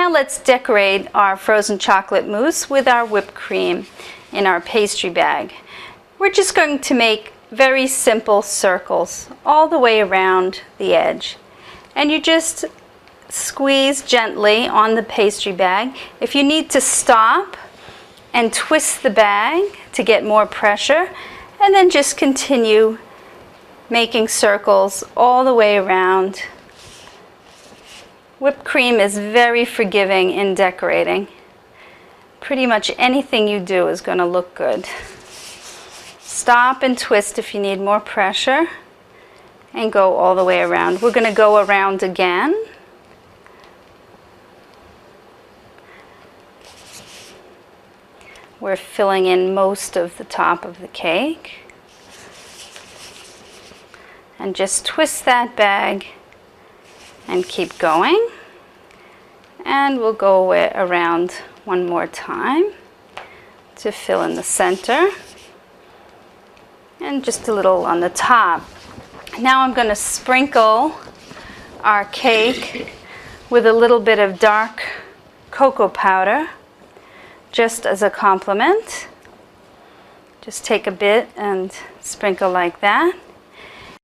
Now let's decorate our frozen chocolate mousse with our whipped cream in our pastry bag. We're just going to make very simple circles all the way around the edge. And you just squeeze gently on the pastry bag. If you need to stop and twist the bag to get more pressure, and then just continue making circles all the way around. Whipped cream is very forgiving in decorating. Pretty much anything you do is going to look good. Stop and twist if you need more pressure, and go all the way around. We're going to go around again. We're filling in most of the top of the cake. And just twist that bag and keep going. And we'll go around one more time to fill in the center. And just a little on the top. Now I'm going to sprinkle our cake with a little bit of dark cocoa powder, just as a compliment. Just take a bit and sprinkle like that.